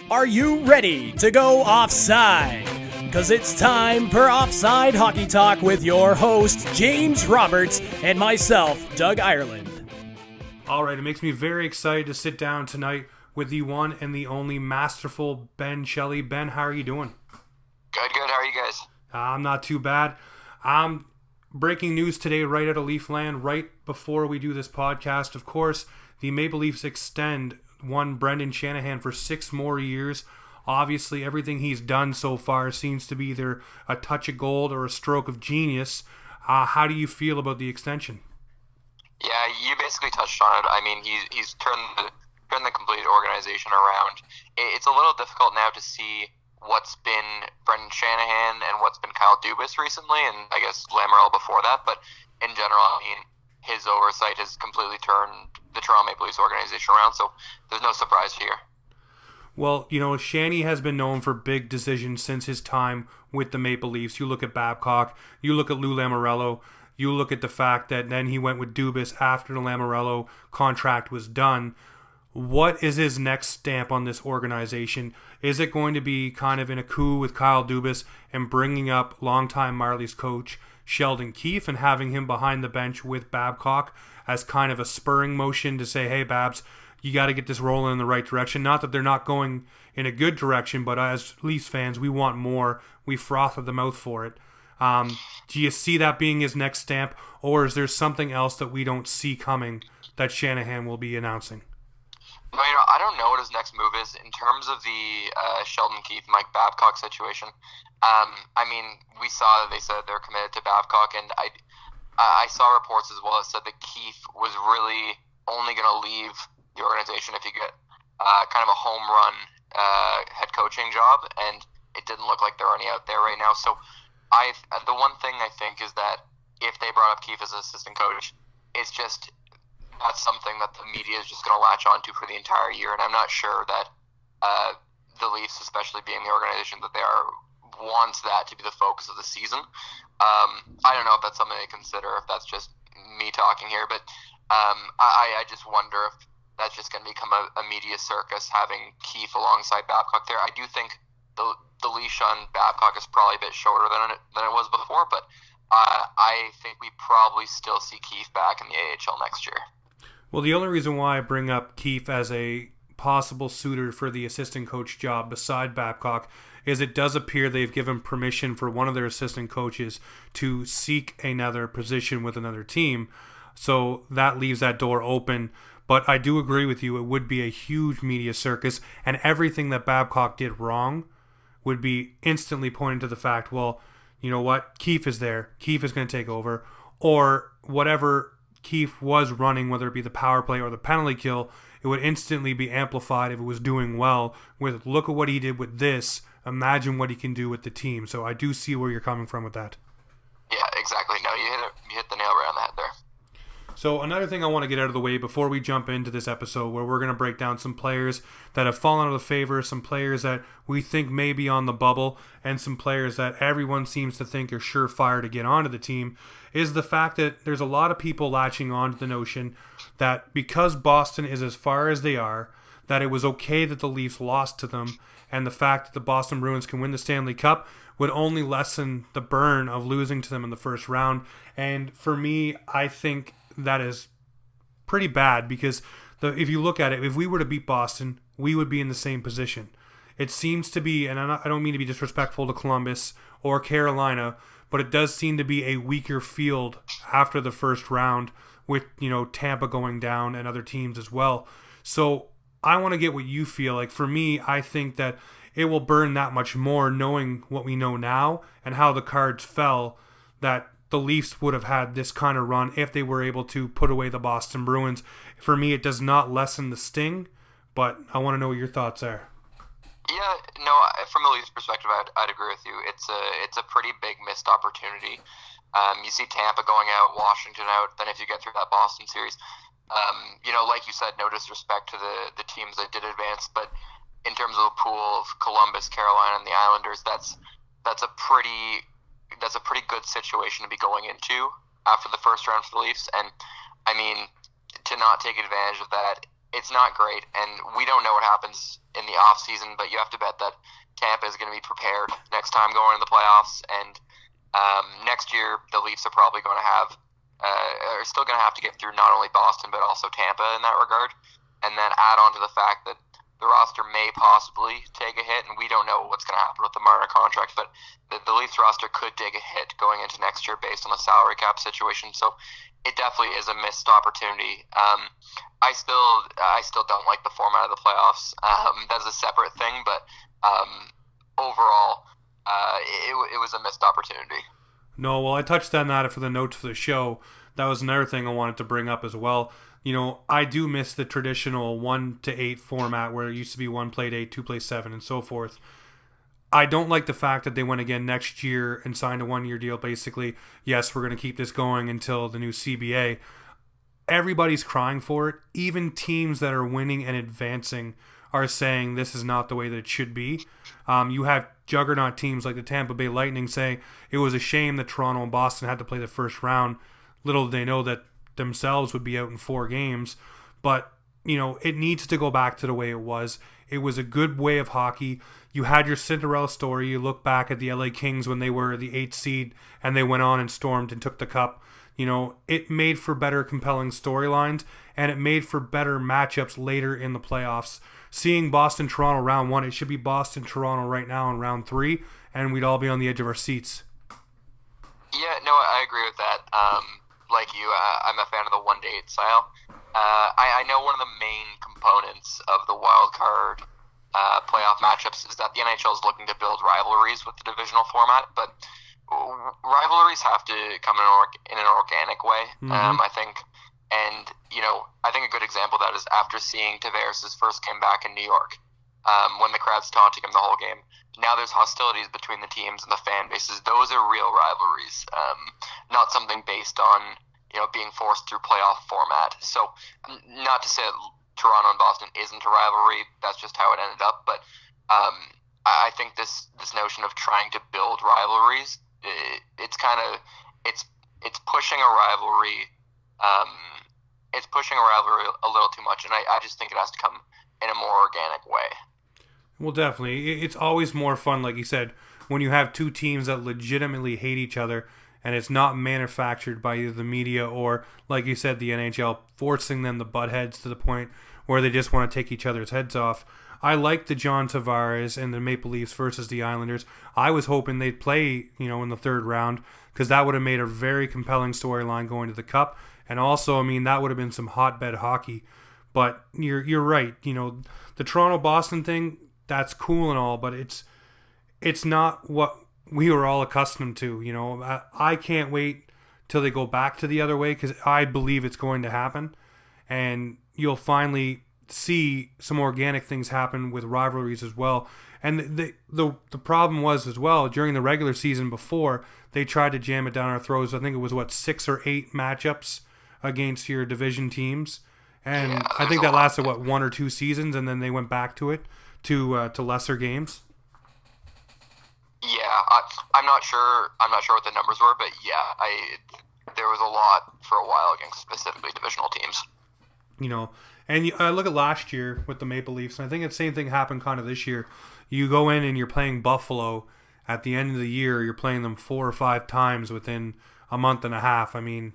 Are you ready to go offside? Because it's time for Offside Hockey Talk with your host, James Roberts, and myself, Doug Ireland. All right, it makes me very excited to sit down tonight with the one and the only masterful Ben Shelley. Ben, how are you doing? Good. How are you guys? I'm not too bad. Breaking news today right out of Leafland, right before we do this podcast. Of course, the Maple Leafs extend one Brendan Shanahan for 6 more years. Obviously, everything he's done so far seems to be either a touch of gold or a stroke of genius. How do you feel about the extension? Yeah, you basically touched on it. I mean, he's turned the complete organization around. It's a little difficult now to see what's been Brendan Shanahan and what's been Kyle Dubas recently, and I guess Lamoriello before that. But in general, I mean, his oversight has completely turned the Toronto Maple Leafs organization around, so there's no surprise here. Well, you know, Shanny has been known for big decisions since his time with the Maple Leafs. You look at Babcock, you look at Lou Lamoriello, you look at the fact that then he went with Dubas after the Lamoriello contract was done. What is his next stamp on this organization? Is it going to be kind of in a coup with Kyle Dubas and bringing up longtime Marlies coach Sheldon Keefe and having him behind the bench with Babcock as kind of a spurring motion to say, hey, Babs, you got to get this rolling in the right direction? Not that they're not going in a good direction, but as Leafs fans, we want more. We froth at the mouth for it. Do you see that being his next stamp, or is there something else that we don't see coming that Shanahan will be announcing? No, I don't know what his next move is in terms of the Sheldon Keefe, Mike Babcock situation. I mean, we saw that they said they're committed to Babcock, and I saw reports as well that said that Keefe was really only going to leave the organization if he get kind of a home run head coaching job, and it didn't look like there are any out there right now. So the one thing I think is that if they brought up Keefe as assistant coach, it's just that's something that the media is just going to latch onto for the entire year, and I'm not sure that the Leafs, especially being the organization that they are, wants that to be the focus of the season. I don't know if that's something to consider, if that's just me talking here, but I just wonder if that's just going to become a media circus, having Keefe alongside Babcock there. I do think the leash on Babcock is probably a bit shorter than it was before, but I think we probably still see Keefe back in the AHL next year. Well, the only reason why I bring up Keefe as a possible suitor for the assistant coach job beside Babcock is it does appear they've given permission for one of their assistant coaches to seek another position with another team. So that leaves that door open. But I do agree with you, it would be a huge media circus, and everything that Babcock did wrong would be instantly pointed to the fact, well, you know what, Keefe is there, Keefe is going to take over, or whatever Keefe was running, whether it be the power play or the penalty kill, it would instantly be amplified if it was doing well with, look at what he did with this, imagine what he can do with the team. So I do see where you're coming from with that. Yeah, exactly. No, you hit the nail right on the head there. So another thing I want to get out of the way before we jump into this episode, where we're going to break down some players that have fallen out of favor, some players that we think may be on the bubble, and some players that everyone seems to think are surefire to get onto the team, is the fact that there's a lot of people latching on to the notion that because Boston is as far as they are, that it was okay that the Leafs lost to them, and the fact that the Boston Bruins can win the Stanley Cup would only lessen the burn of losing to them in the first round. And for me, I think that is pretty bad, because if you look at it, if we were to beat Boston, we would be in the same position. It seems to be, and I don't mean to be disrespectful to Columbus or Carolina, but it does seem to be a weaker field after the first round with, you know, Tampa going down and other teams as well. So I want to get what you feel. Like, for me, I think that it will burn that much more knowing what we know now and how the cards fell, that the Leafs would have had this kind of run if they were able to put away the Boston Bruins. For me, it does not lessen the sting, but I want to know what your thoughts are. Yeah, no, from a Leafs perspective, I'd agree with you. It's a pretty big missed opportunity. You see Tampa going out, Washington out, then if you get through that Boston series, you know, like you said, no disrespect to the teams that did advance, but in terms of the pool of Columbus, Carolina, and the Islanders, that's a pretty good situation to be going into after the first round for the Leafs. And I mean, to not take advantage of that it's not great, and we don't know what happens in the off season. But you have to bet that Tampa is going to be prepared next time going in the playoffs, and next year the Leafs are probably going to have are still going to have to get through not only Boston but also Tampa in that regard, and then add on to the fact that the roster may possibly take a hit, and we don't know what's going to happen with the Marner contract, but the Leafs roster could take a hit going into next year based on the salary cap situation. So it definitely is a missed opportunity. I still don't like the format of the playoffs. That's a separate thing, but overall, it was a missed opportunity. No, well, I touched on that for the notes for the show. That was another thing I wanted to bring up as well. You know, I do miss the traditional 1 to 8 format where it used to be 1 played 8, 2 played 7, and so forth. I don't like the fact that they went again next year and signed a 1-year deal. Basically, yes, we're going to keep this going until the new CBA. Everybody's crying for it. Even teams that are winning and advancing are saying this is not the way that it should be. You have juggernaut teams like the Tampa Bay Lightning say it was a shame that Toronto and Boston had to play the first round. Little did they know that themselves would be out in 4 games. But, you know, it needs to go back to the way it was. It was a good way of hockey. You had your Cinderella story. You look back at the LA Kings when they were the 8th seed and they went on and stormed and took the cup. You know, it made for better, compelling storylines, and it made for better matchups later in the playoffs. Seeing Boston-Toronto round 1, it should be Boston-Toronto right now in round 3, and we'd all be on the edge of our seats. Yeah, no, I agree with that. Like you, I'm a fan of the 1 to 8 style. I know one of the main components of the wild card playoff matchups is that the NHL is looking to build rivalries with the divisional format, but rivalries have to come in an organic way, I think. And, you know, I think a good example of that is after seeing Tavares' first game back in New York, when the crowd's taunting him the whole game. Now there's hostilities between the teams and the fan bases. Those are real rivalries, not something based on, you know, being forced through playoff format. So, not to say that Toronto and Boston isn't a rivalry. That's just how it ended up. But I think this notion of trying to build rivalries, it's pushing a rivalry. It's pushing a rivalry a little too much, and I just think it has to come in a more organic way. Well, definitely. It's always more fun, like you said, when you have two teams that legitimately hate each other and it's not manufactured by either the media or, like you said, the NHL forcing them to butt heads to the point where they just want to take each other's heads off. I like the John Tavares and the Maple Leafs versus the Islanders. I was hoping they'd play, you know, in the 3rd round because that would have made a very compelling storyline going to the Cup. And also, I mean, that would have been some hotbed hockey. But you're right. You know, the Toronto-Boston thing, that's cool and all, but it's not what we were all accustomed to. You know, I can't wait till they go back to the other way because I believe it's going to happen. And you'll finally see some organic things happen with rivalries as well. And the problem was as well, during the regular season before, they tried to jam it down our throats. I think it was, 6 or 8 matchups against your division teams. And yeah, I think that lasted, 1 or 2 seasons, and then they went back to it, to lesser games. Yeah, I'm not sure what the numbers were, but yeah, there was a lot for a while against specifically divisional teams. You know, and I look at last year with the Maple Leafs, and I think the same thing happened kind of this year. You go in and you're playing Buffalo at the end of the year. You're playing them 4 or 5 times within a month and a half. I mean,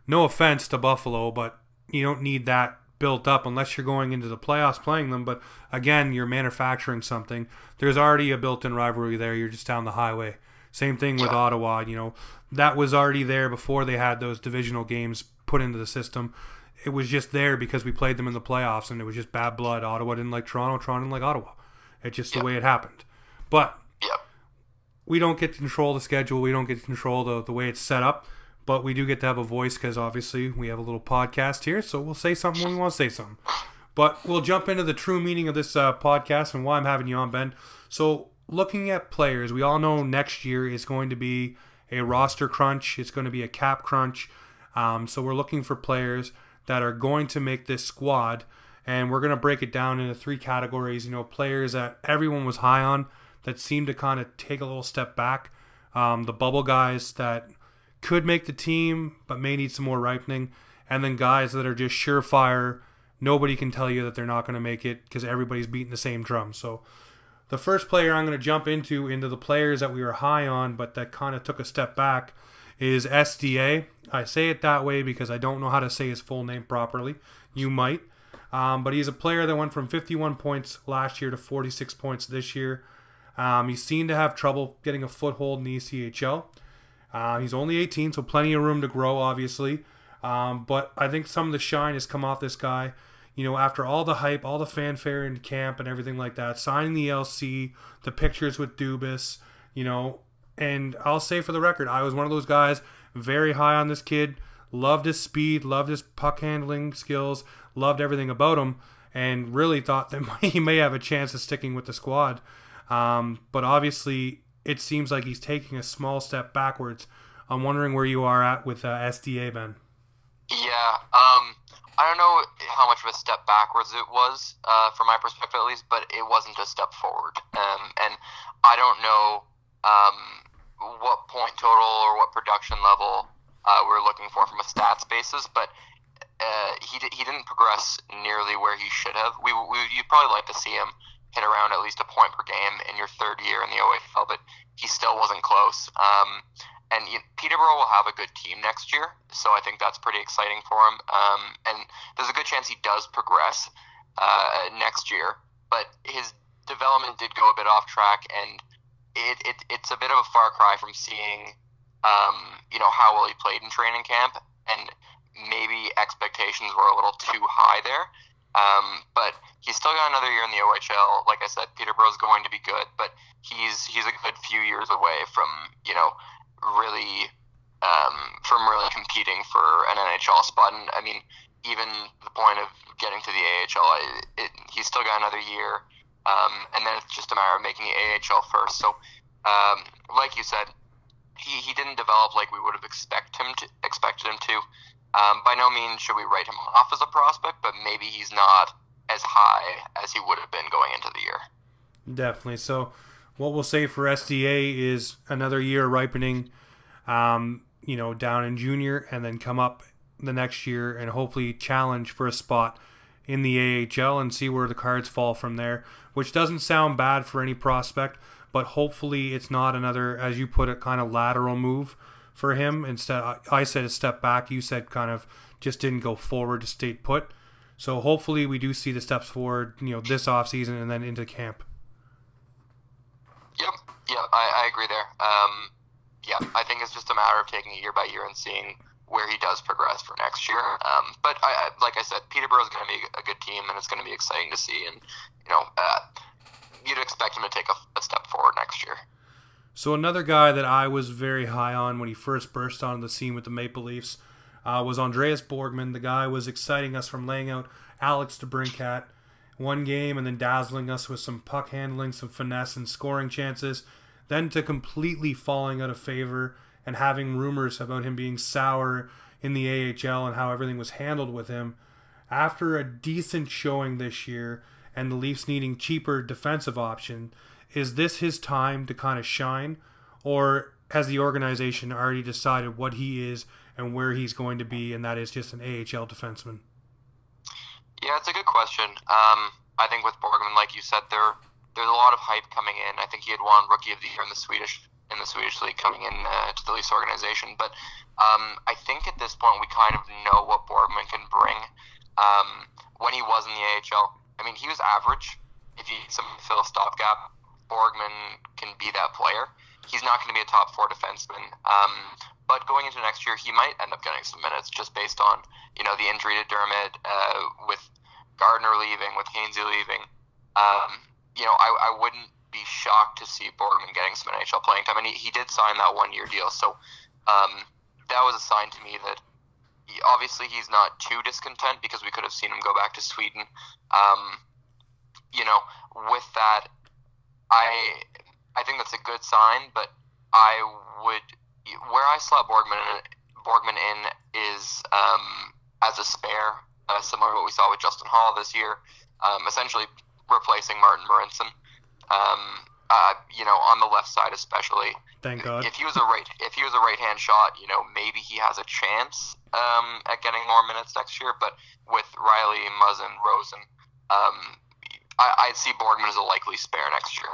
no offense to Buffalo, but you don't need that built up unless you're going into the playoffs playing them. But again, you're manufacturing something. There's already a built-in rivalry there. You're just down the highway. Same thing with Ottawa. You know, that was already there before they had those divisional games put into the system. It was just there because we played them in the playoffs, and it was just bad blood. Ottawa didn't like Toronto. Toronto didn't like Ottawa. It's just the way it happened. But we don't get to control the schedule. We don't get to control the way it's set up. But we do get to have a voice because obviously we have a little podcast here. So we'll say something when we want to say something. But we'll jump into the true meaning of this podcast and why I'm having you on, Ben. So looking at players, we all know next year is going to be a roster crunch. It's going to be a cap crunch. So we're looking for players that are going to make this squad. And we're going to break it down into 3 categories. You know, players that everyone was high on that seem to kind of take a little step back. The bubble guys that could make the team but may need some more ripening. And then guys that are just surefire nobody can tell you that they're not going to make it because everybody's beating the same drum. So the first player I'm going to jump into the players that we were high on but that kind of took a step back is SDA. I say it that way because I don't know how to say his full name properly. You might. But he's a player that went from 51 points last year to 46 points this year. He seemed to have trouble getting a foothold in the ECHL. He's only 18, so plenty of room to grow, obviously. But I think some of the shine has come off this guy. You know, after all the hype, all the fanfare in camp and everything like that, signing the LC, the pictures with Dubas, you know, and I'll say for the record, I was one of those guys very high on this kid, loved his speed, loved his puck handling skills, loved everything about him, and really thought that he may have a chance of sticking with the squad. But obviously, it seems like he's taking a small step backwards. I'm wondering where you are at with SDA, Ben. Yeah, I don't know how much of a step backwards it was, from my perspective at least, but it wasn't a step forward. And I don't know what point total or what production level we're looking for from a stats basis, but he didn't progress nearly where he should have. You'd probably like to see him hit around at least a point per game in your third year in the OHL, but he still wasn't close. And Peterborough will have a good team next year, so I think that's pretty exciting for him. And there's a good chance he does progress next year, but his development did go a bit off track, and it's a bit of a far cry from seeing how well he played in training camp, and maybe expectations were a little too high there. But he's still got another year in the OHL. Like I said, Peterborough's going to be good, but he's a good few years away from really competing for an NHL spot. And I mean, even the point of getting to the AHL, he's still got another year, and then it's just a matter of making the AHL first. So, like you said, he didn't develop like we would have expected him to. By no means should we write him off as a prospect, but maybe he's not as high as he would have been going into the year. Definitely. So what we'll say for SDA is another year ripening, down in junior, and then come up the next year and hopefully challenge for a spot in the AHL and see where the cards fall from there, which doesn't sound bad for any prospect, but hopefully it's not another, as you put it, kind of lateral move for him. Instead, I said a step back. You said kind of just didn't go forward, to stayed put. So hopefully we do see the steps forward, this offseason and then into camp. Yep, I agree there. I think it's just a matter of taking it year by year and seeing where he does progress for next year. But like I said, Peterborough's going to be a good team, and it's going to be exciting to see. And you'd expect him to take a step forward next year. So another guy that I was very high on when he first burst onto the scene with the Maple Leafs was Andreas Borgman. The guy was exciting us from laying out Alex DeBrincat one game and then dazzling us with some puck handling, some finesse and scoring chances, then to completely falling out of favor and having rumors about him being sour in the AHL and how everything was handled with him. After a decent showing this year and the Leafs needing cheaper defensive option, is this his time to kind of shine, or has the organization already decided what he is and where he's going to be, and that is just an AHL defenseman? Yeah, it's a good question. I think with Borgman, like you said, there's a lot of hype coming in. I think he had won Rookie of the Year in the Swedish League coming in to the Leafs organization. But I think at this point we kind of know what Borgman can bring. When he was in the AHL, I mean, he was average. If you need something to fill a stopgap, Borgman can be that player. He's not going to be a top four defenseman. But going into next year, he might end up getting some minutes just based on, the injury to Dermott, with Gardner leaving, with Hainsey leaving. I wouldn't be shocked to see Borgman getting some NHL playing time. And he did sign that 1-year deal. So that was a sign to me that obviously he's not too discontent, because we could have seen him go back to Sweden. With that, I think that's a good sign, but where I slot Borgman in is as a spare, similar to what we saw with Justin Hall this year, essentially replacing Martin Marincin. on the left side especially. Thank God. If he was a right-hand shot, maybe he has a chance at getting more minutes next year. But with Riley, Muzzin, Rosen, I'd see Borgman as a likely spare next year.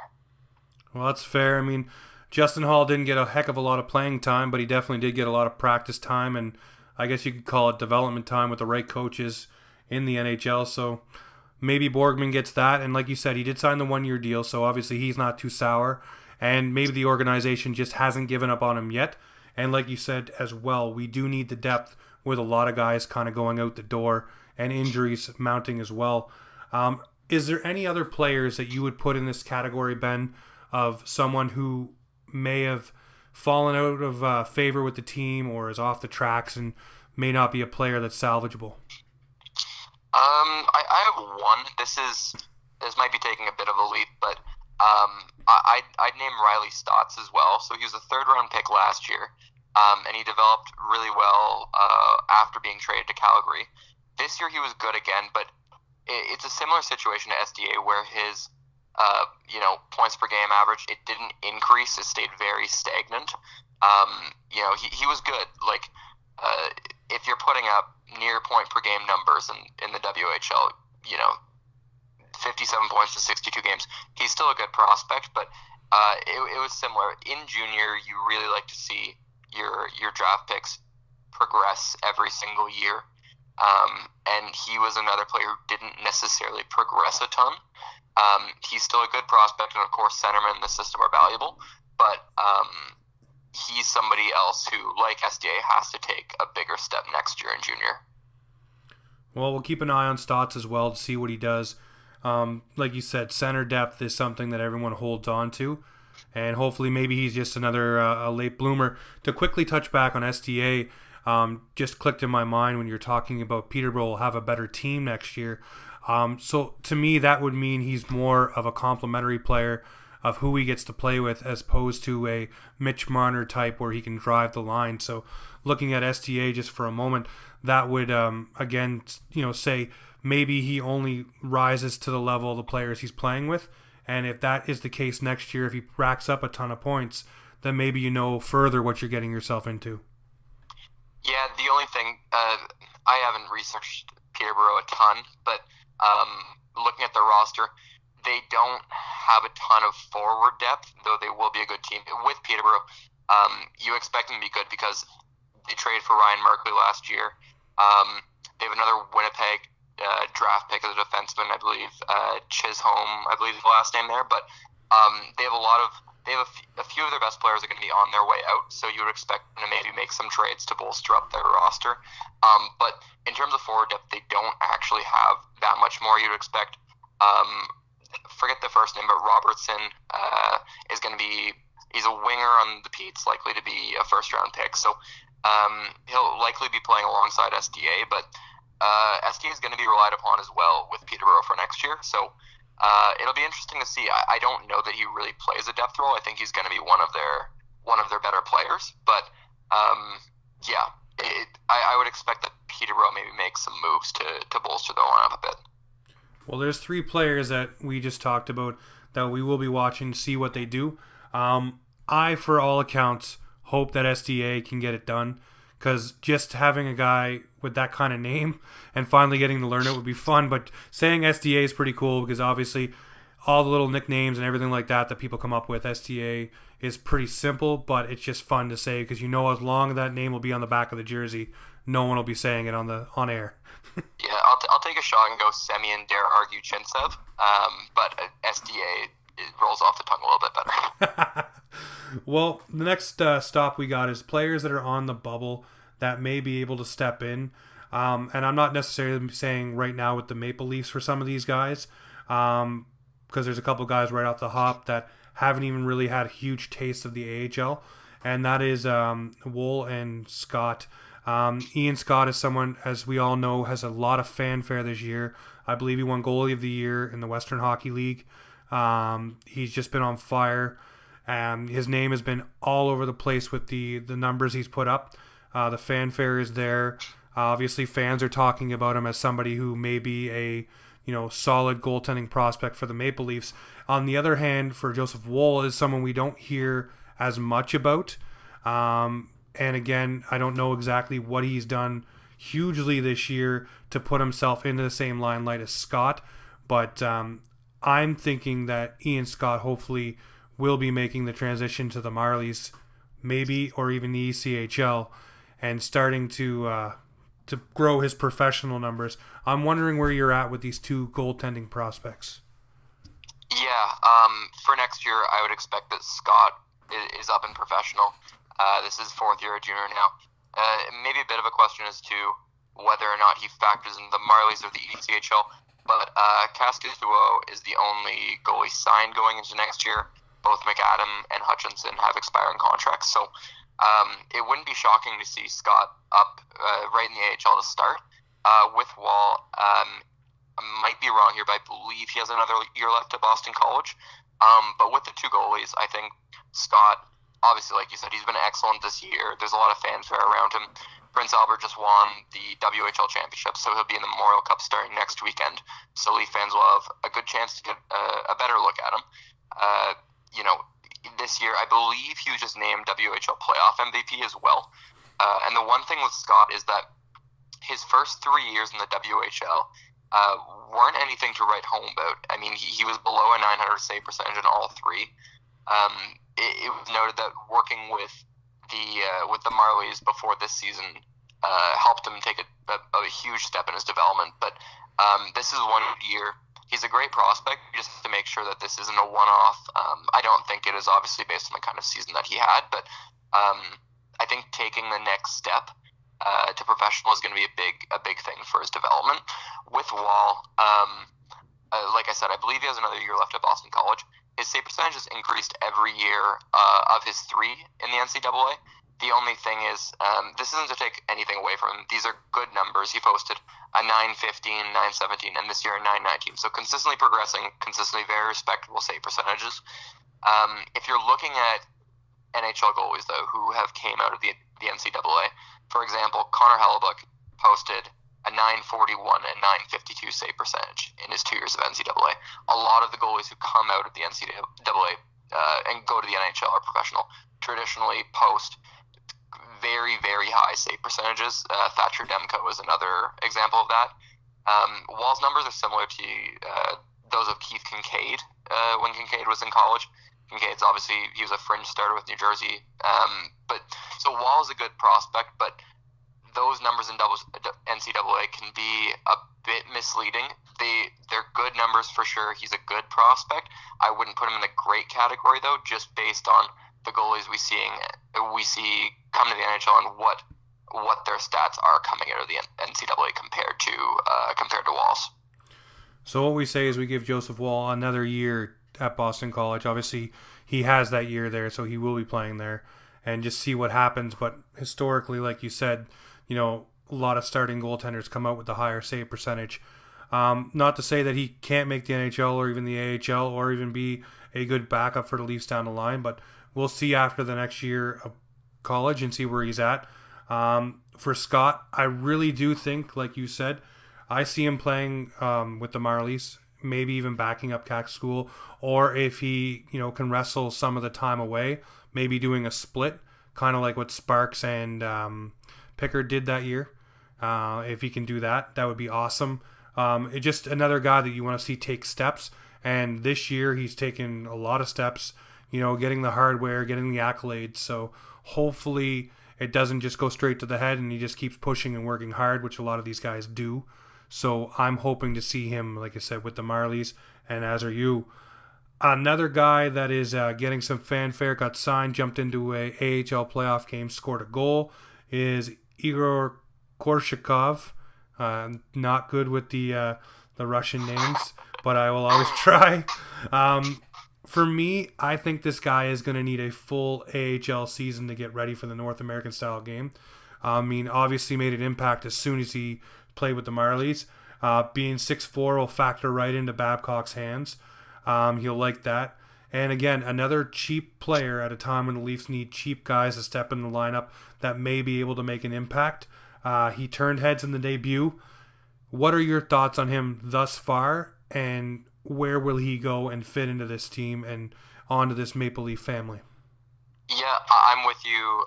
Well, that's fair. I mean, Justin Hall didn't get a heck of a lot of playing time, but he definitely did get a lot of practice time, and I guess you could call it development time with the right coaches in the NHL. So maybe Borgman gets that, and like you said, he did sign the 1-year deal, so obviously he's not too sour, and maybe the organization just hasn't given up on him yet. And like you said as well, we do need the depth with a lot of guys kind of going out the door and injuries mounting as well. Is there any other players that you would put in this category, Ben, of someone who may have fallen out of favor with the team or is off the tracks and may not be a player that's salvageable? I have one. This might be taking a bit of a leap, but I'd name Riley Stotts as well. So he was a 3rd-round pick last year, and he developed really well after being traded to Calgary. This year he was good again, but it's a similar situation to SDA where his points per game average, it didn't increase. It stayed very stagnant. He was good. Like, if you're putting up near point per game numbers in the WHL, 57 points to 62 games, he's still a good prospect, but it was similar. In junior, you really like to see your draft picks progress every single year. And he was another player who didn't necessarily progress a ton. He's still a good prospect, and of course, centermen in the system are valuable, but he's somebody else who, like SDA, has to take a bigger step next year in junior. Well, we'll keep an eye on Stotts as well to see what he does. Like you said, center depth is something that everyone holds on to, and hopefully maybe he's just another a late bloomer. To quickly touch back on SDA, just clicked in my mind when you're talking about Peterborough will have a better team next year. So to me, that would mean he's more of a complementary player of who he gets to play with as opposed to a Mitch Marner type where he can drive the line. So looking at STA just for a moment, that would, again, say maybe he only rises to the level of the players he's playing with. And if that is the case next year, if he racks up a ton of points, then maybe you know further what you're getting yourself into. Yeah, the only thing, I haven't researched Peterborough a ton, but looking at their roster, they don't have a ton of forward depth, though they will be a good team. With Peterborough, you expect them to be good because they traded for Ryan Merkley last year. They have another Winnipeg draft pick as a defenseman, I believe. Chisholm, I believe is the last name there. But they have a few of their best players are going to be on their way out, so you would expect them to maybe make some trades to bolster up their roster. But in terms of forward depth, they don't actually have that much more. You'd expect, forget the first name, but Robertson is going to be, he's a winger on the Pete's, likely to be a first-round pick. So he'll likely be playing alongside SDA, but SDA is going to be relied upon as well with Peterborough for next year. So it'll be interesting to see. I don't know that he really plays a depth role. I think he's going to be one of their better players. But I would expect that Peterborough maybe makes some moves to bolster the lineup a bit. Well, there's 3 players that we just talked about that we will be watching to see what they do. I, for all accounts, hope that SDA can get it done, because just having a guy with that kind of name and finally getting to learn it would be fun. But saying SDA is pretty cool because obviously all the little nicknames and everything like that people come up with, SDA is pretty simple, but it's just fun to say because as long as that name will be on the back of the jersey, no one will be saying it on air. Yeah, I'll take a shot and go Semyon Dare Argue Chintsev, but SDA, it rolls off the tongue a little bit better. Well, the next stop we got is players that are on the bubble that may be able to step in. And I'm not necessarily saying right now with the Maple Leafs for some of these guys, because there's a couple guys right off the hop that haven't even really had a huge taste of the AHL, and that is Wool and Scott. Ian Scott is someone, as we all know, has a lot of fanfare this year. I believe he won Goalie of the Year in the Western Hockey League. He's just been on fire. His name has been all over the place with the numbers he's put up. The fanfare is there. Obviously, fans are talking about him as somebody who may be a solid goaltending prospect for the Maple Leafs. On the other hand, for Joseph Woll is someone we don't hear as much about. And again, I don't know exactly what he's done hugely this year to put himself into the same limelight as Scott. But I'm thinking that Ian Scott hopefully will be making the transition to the Marlies, maybe, or even the ECHL, and starting to grow his professional numbers. I'm wondering where you're at with these two goaltending prospects. Yeah, for next year, I would expect that Scott is up in professional. This is fourth year at junior now. Maybe a bit of a question as to whether or not he factors in the Marlies or the ECHL, but Cascaduo is the only goalie signed going into next year. Both McAdam and Hutchinson have expiring contracts, so it wouldn't be shocking to see Scott up right in the AHL to start. With Wall, I might be wrong here, but I believe he has another year left at Boston College. But with the two goalies, I think Scott, obviously, like you said, he's been excellent this year. There's a lot of fanfare around him. Prince Albert just won the WHL championship, so he'll be in the Memorial Cup starting next weekend. So Leaf fans will have a good chance to get a better look at him. This year, I believe he was just named WHL playoff MVP as well. And the one thing with Scott is that his first 3 years in the WHL weren't anything to write home about. I mean, he was below a .900 save percentage in all three. It was noted that working with the Marlies before this season helped him take a huge step in his development. But this is one year. He's a great prospect, just to make sure that this isn't a one-off. I don't think it is, obviously, based on the kind of season that he had, but I think taking the next step to professional is going to be a big thing for his development. With Wall, like I said, I believe he has another year left at Boston College. His save percentage has increased every year of his three in the NCAA. The only thing is, this isn't to take anything away from him. These are good numbers. He posted a 915, 917, and this year a 919. So consistently progressing, consistently very respectable save percentages. If you're looking at NHL goalies, though, who have came out of the NCAA, for example, Connor Hellebuck posted a 941 and 952 save percentage in his 2 years of NCAA. A lot of the goalies who come out of the NCAA and go to the NHL or professional traditionally post very, very high save percentages. Thatcher Demko is another example of that. Wall's numbers are similar to those of Keith Kincaid when Kincaid was in college. Kincaid's obviously, he was a fringe starter with New Jersey. So Wall is a good prospect, but those numbers in NCAA can be a bit misleading. They're good numbers for sure. He's a good prospect. I wouldn't put him in a great category, though, just based on the goalies we see come to the NHL and what their stats are coming out of the NCAA compared to Wall's. So what we say is we give Joseph Woll another year at Boston College. Obviously, he has that year there, so he will be playing there, and just see what happens. But historically, like you said, a lot of starting goaltenders come out with the higher save percentage. Not to say that he can't make the NHL or even the AHL or even be a good backup for the Leafs down the line, but we'll see after the next year of college and see where he's at. For Scott, I really do think, like you said, I see him playing with the Marlies, maybe even backing up Cac School, or if he can wrestle some of the time away, maybe doing a split, kind of like what Sparks and Pickard did that year. If he can do that, that would be awesome. It's just another guy that you want to see take steps, and this year he's taken a lot of steps, getting the hardware, getting the accolades, so hopefully it doesn't just go straight to the head and he just keeps pushing and working hard, which a lot of these guys do. So I'm hoping to see him, like I said, with the Marlies, and as are you. Another guy that is getting some fanfare, got signed, jumped into a AHL playoff game, scored a goal, is Igor Korshakov. Not good with the Russian names, but I will always try. For me, I think this guy is going to need a full AHL season to get ready for the North American style game. I mean, obviously made an impact as soon as he played with the Marlies. Being 6'4" will factor right into Babcock's hands. He'll like that. And again, another cheap player at a time when the Leafs need cheap guys to step in the lineup that may be able to make an impact. He turned heads in the debut. What are your thoughts on him thus far, and where will he go and fit into this team and onto this Maple Leaf family? Yeah, I'm with you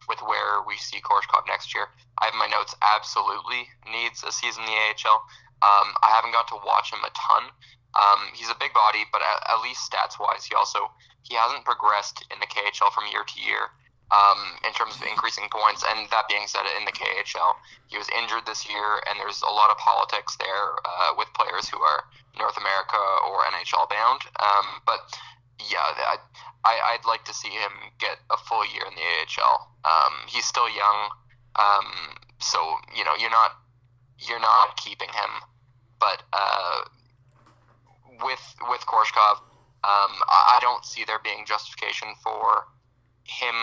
with where we see Korshkov next year. I have my notes, absolutely needs a season in the AHL. I haven't got to watch him a ton. He's a big body, but at least stats-wise, he hasn't progressed in the KHL from year to year in terms of increasing points. And that being said, in the KHL, he was injured this year, and there's a lot of politics there with players who are North America or NHL bound. But yeah, I'd like to see him get a full year in the AHL. He's still young, so you're not keeping him. But with Korshkov, I don't see there being justification for him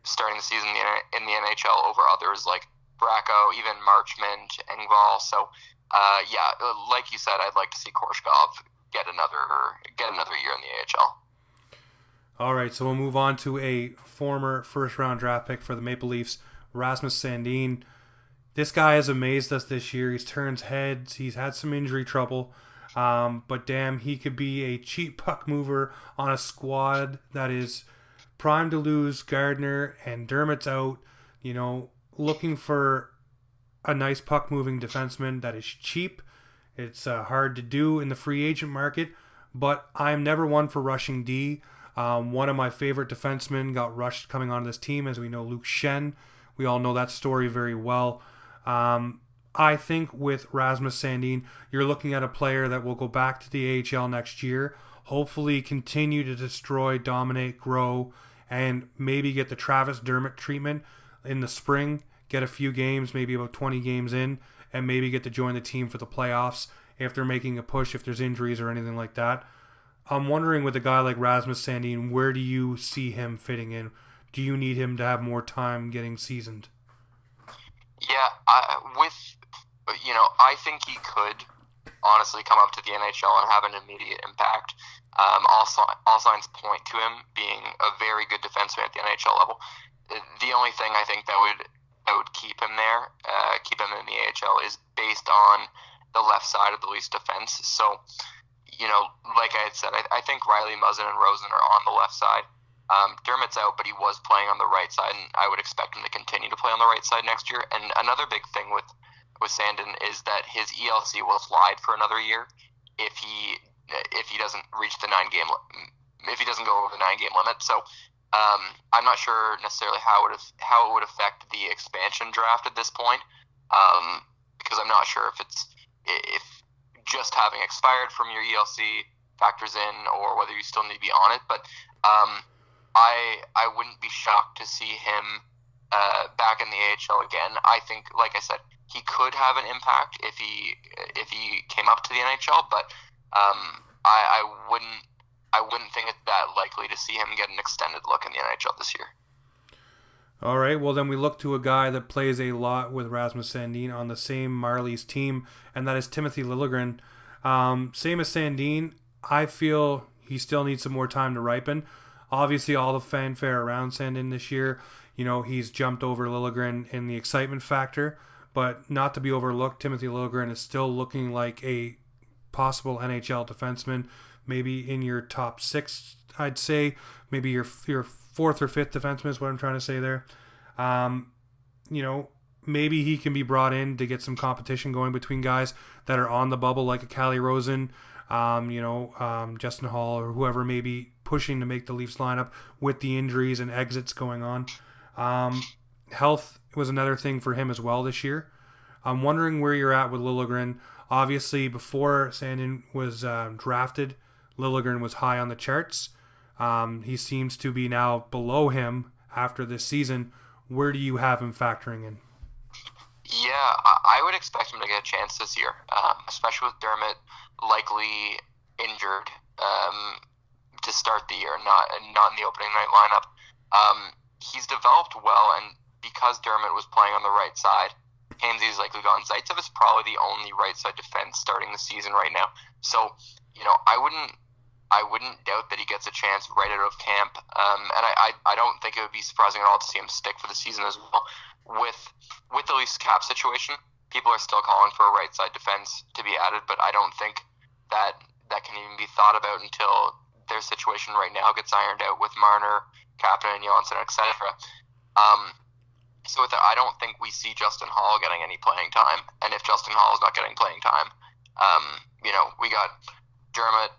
starting the season in the NHL over others like Bracco, even Marchment, Engvall. So, like you said, I'd like to see Korshkov get another year in the AHL. All right, so we'll move on to a former first-round draft pick for the Maple Leafs, Rasmus Sandin. This guy has amazed us this year. He's turned heads. He's had some injury trouble. But damn, he could be a cheap puck mover on a squad that is primed to lose Gardner and Dermott's out. Looking for a nice puck-moving defenseman that is cheap. It's hard to do in the free agent market, but I'm never one for rushing D. One of my favorite defensemen got rushed coming onto this team, as we know, Luke Schenn. We all know that story very well. I think with Rasmus Sandin, you're looking at a player that will go back to the AHL next year, hopefully continue to destroy, dominate, grow, and maybe get the Travis Dermott treatment in the spring, get a few games, maybe about 20 games in, and maybe get to join the team for the playoffs if they're making a push, if there's injuries or anything like that. I'm wondering with a guy like Rasmus Sandin, where do you see him fitting in? Do you need him to have more time getting seasoned? Yeah, I think he could honestly come up to the NHL and have an immediate impact. All signs point to him being a very good defenseman at the NHL level. The only thing I think that would keep him there, keep him in the AHL, is based on the left side of the Leafs defense. So, like I had said, I think Riley, Muzzin, and Rosen are on the left side. Dermott's out, but he was playing on the right side, and I would expect him to continue to play on the right side next year. And another big thing with Sandin is that his ELC will slide for another year if he doesn't reach the 9-game, if he doesn't go over the 9-game limit. So I'm not sure necessarily how it would affect the expansion draft at this point, because I'm not sure if just having expired from your ELC factors in, or whether you still need to be on it. But I wouldn't be shocked to see him back in the AHL again. I think, like I said, he could have an impact if he came up to the NHL, but I wouldn't think it's that likely to see him get an extended look in the NHL this year. All right, well then we look to a guy that plays a lot with Rasmus Sandin on the same Marlies team, and that is Timothy Liljegren. Same as Sandin, I feel he still needs some more time to ripen. Obviously, all the fanfare around Sandin this year, he's jumped over Liljegren in the excitement factor, but not to be overlooked, Timothy Liljegren is still looking like a possible NHL defenseman, maybe in your top 6, I'd say, maybe your 4th or 5th defenseman is what I'm trying to say there. Maybe he can be brought in to get some competition going between guys that are on the bubble, like a Calle Rosen, Justin Hall, or whoever may be pushing to make the Leafs lineup with the injuries and exits going on. Health was another thing for him as well this year. I'm wondering where you're at with Liljegren. Obviously, before Sandin was drafted, Liljegren was high on the charts. He seems to be now below him after this season. Where do you have him factoring in? Yeah, I would expect him to get a chance this year, especially with Dermott likely injured to start the year, not in the opening night lineup. He's developed well, and because Dermott was playing on the right side, Hamzy's likely gone. Zaitsev is probably the only right side defense starting the season right now. So, I wouldn't doubt that he gets a chance right out of camp. And I don't think it would be surprising at all to see him stick for the season as well. With the Leafs cap situation, people are still calling for a right side defense to be added, but I don't think that can even be thought about until their situation right now gets ironed out with Marner, Kapanen, Johansson, etc. So with that, I don't think we see Justin Hall getting any playing time. And if Justin Hall is not getting playing time, we got Dermott,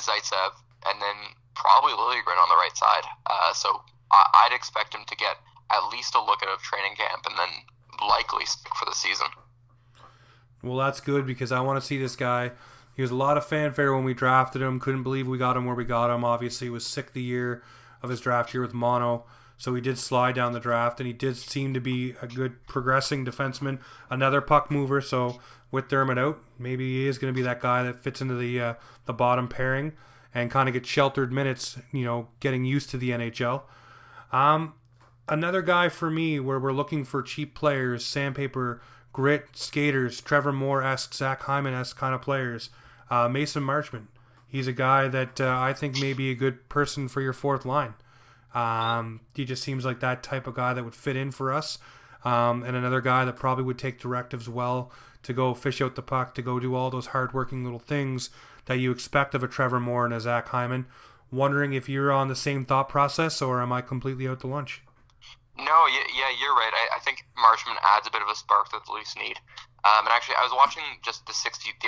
Zaitsev, and then probably Liljegren on the right side. So I'd expect him to get at least a look at a training camp and then likely stick for the season. Well, that's good because I want to see this guy. He was a lot of fanfare when we drafted him. Couldn't believe we got him where we got him. Obviously, he was sick the year of his draft year with mono. So he did slide down the draft, and he did seem to be a good progressing defenseman, another puck mover. So with Dermott out, maybe he is going to be that guy that fits into the bottom pairing and kind of get sheltered minutes, getting used to the NHL. Another guy for me where we're looking for cheap players, sandpaper, grit, skaters, Trevor Moore-esque, Zach Hyman-esque kind of players, Mason Marchment. He's a guy that I think may be a good person for your fourth line. He just seems like that type of guy that would fit in for us. And another guy that probably would take directives well to go fish out the puck, to go do all those hard-working little things that you expect of a Trevor Moore and a Zach Hyman. Wondering if you're on the same thought process, or am I completely out to lunch? No, yeah, you're right. I think Marchment adds a bit of a spark that the Leafs need. And actually, I was watching just the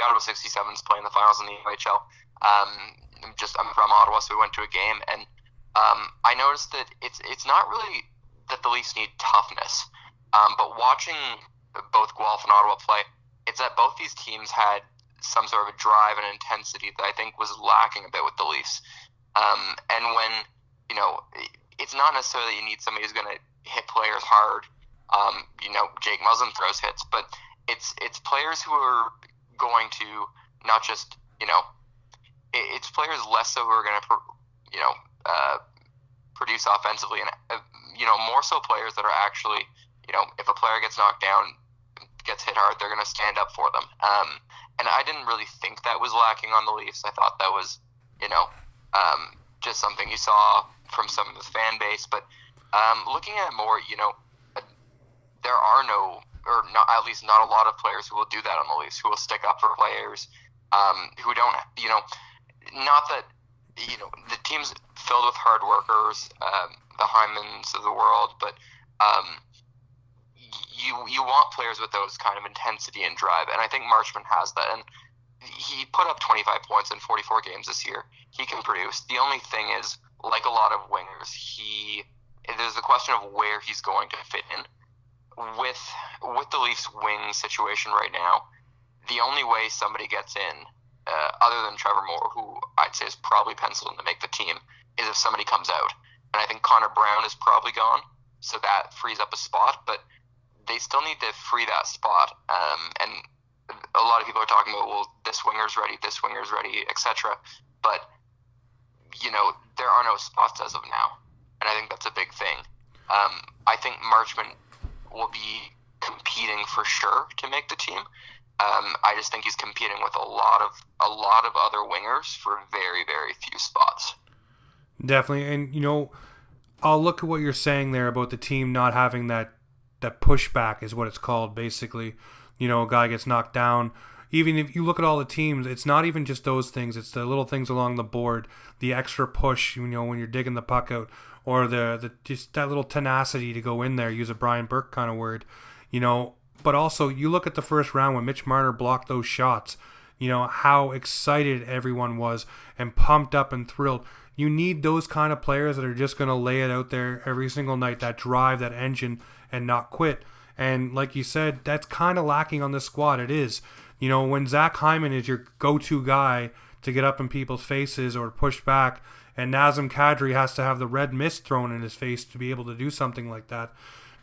Ottawa 67s playing the finals in the OHL. I'm from Ottawa, so we went to a game, and I noticed that it's not really that the Leafs need toughness, but watching both Guelph and Ottawa play, it's that both these teams had some sort of a drive and intensity that I think was lacking a bit with the Leafs. And when, it's not necessarily you need somebody who's going to hit players hard. Jake Muzzin throws hits, but it's players who are going to not just, it's players less so who are going to, produce offensively, and more so players that are actually, if a player gets knocked down, gets hit hard, they're going to stand up for them. And I didn't really think that was lacking on the Leafs. I thought that was, just something you saw from some of the fan base. But looking at it more, there are at least not a lot of players who will do that on the Leafs, who will stick up for players, who don't, not that, the team's filled with hard workers, the Hymans of the world, but you want players with those kind of intensity and drive, and I think Marchment has that, and he put up 25 points in 44 games this year. He can produce. The only thing is, like a lot of wingers, there's a question of where he's going to fit in. With the Leafs wing situation right now, the only way somebody gets in, other than Trevor Moore, who I'd say is probably penciled in to make the team, is if somebody comes out. And I think Connor Brown is probably gone, so that frees up a spot, but they still need to free that spot. And a lot of people are talking about, well, this winger's ready, etc. But, there are no spots as of now, and I think that's a big thing. I think Marchment will be competing for sure to make the team. I just think he's competing with a lot of other wingers for very, very few spots. Definitely, and I'll look at what you're saying there about the team not having that pushback is what it's called, basically. A guy gets knocked down. Even if you look at all the teams, it's not even just those things. It's the little things along the board, the extra push, when you're digging the puck out, or the just that little tenacity to go in there, use a Brian Burke kind of word, But also, you look at the first round when Mitch Marner blocked those shots, how excited everyone was and pumped up and thrilled. You need those kind of players that are just going to lay it out there every single night, that drive, that engine, and not quit. And like you said, that's kind of lacking on this squad. It is. When Zach Hyman is your go-to guy to get up in people's faces or push back, and Nazem Kadri has to have the red mist thrown in his face to be able to do something like that,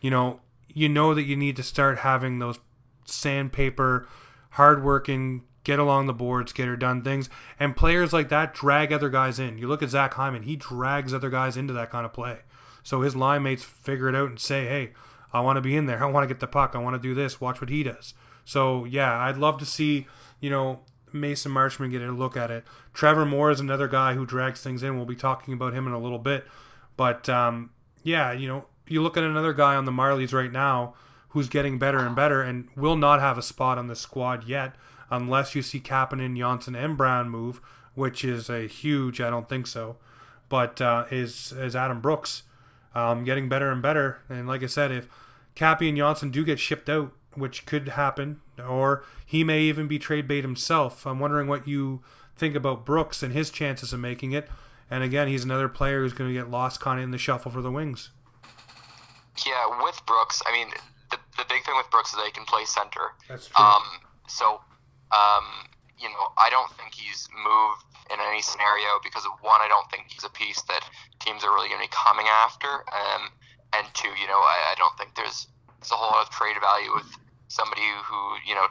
you know that you need to start having those sandpaper, hardworking, get along the boards, get her done things. And players like that drag other guys in. You look at Zach Hyman, he drags other guys into that kind of play. So his line mates figure it out and say, hey, I want to be in there. I want to get the puck. I want to do this. Watch what he does. So, yeah, I'd love to see, Mason Marchment get a look at it. Trevor Moore is another guy who drags things in. We'll be talking about him in a little bit. But, you look at another guy on the Marlies right now who's getting better and better and will not have a spot on the squad yet unless you see Kapanen, Johnsson, and Brown move, which is a huge, I don't think so, but is Adam Brooks getting better and better. And like I said, if Cappy and Johnsson do get shipped out, which could happen, or he may even be trade bait himself, I'm wondering what you think about Brooks and his chances of making it. And again, he's another player who's going to get lost kind of in the shuffle for the Wings. Yeah, with Brooks, I mean, the big thing with Brooks is that he can play center. That's true. I don't think he's moved in any scenario because of one, I don't think he's a piece that teams are really going to be coming after, and two, I don't think there's a whole lot of trade value with somebody who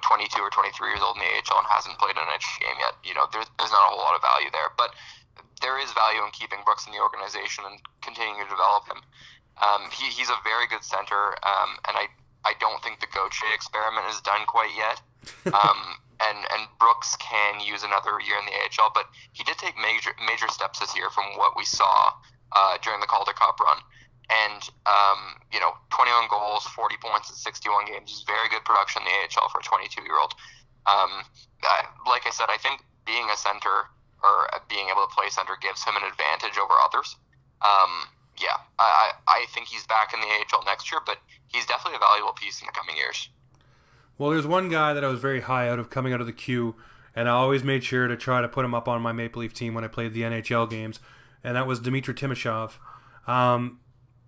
22 or 23 years old in the AHL and hasn't played an NHL game yet. There's not a whole lot of value there, but there is value in keeping Brooks in the organization and continuing to develop him. He's a very good center, and I don't think the Gauthier experiment is done quite yet. And Brooks can use another year in the AHL, but he did take major steps this year from what we saw during the Calder Cup run. And 21 goals, 40 points in 61 games is very good production in the AHL for a 22-year-old. Like I said, I think being a center or being able to play center gives him an advantage over others. I think he's back in the AHL next year, but he's definitely a valuable piece in the coming years. Well, there's one guy that I was very high out of coming out of the queue, and I always made sure to try to put him up on my Maple Leaf team when I played the NHL games, and that was Dmitry Timashov.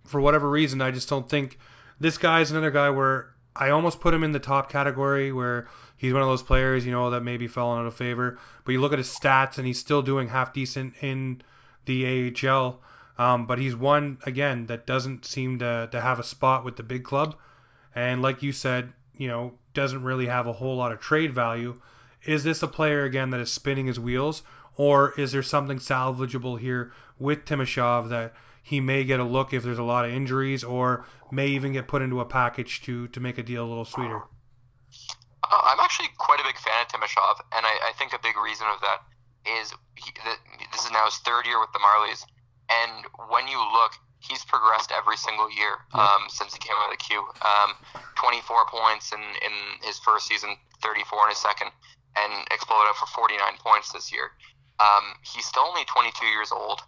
For whatever reason, I just don't think this guy's another guy where I almost put him in the top category where he's one of those players, that maybe fell out of favor. But you look at his stats, and he's still doing half decent in the AHL. But he's one, again, that doesn't seem to have a spot with the big club. And like you said, doesn't really have a whole lot of trade value. Is this a player, again, that is spinning his wheels? Or is there something salvageable here with Timashov that he may get a look if there's a lot of injuries, or may even get put into a package to make a deal a little sweeter? I'm actually quite a big fan of Timashov, and I think a big reason of that is this is now his third year with the Marlies, and when you look, he's progressed every single year since he came out of the queue. 24 points in his first season, 34 in his second, and exploded up for 49 points this year. He's still only 22 years old.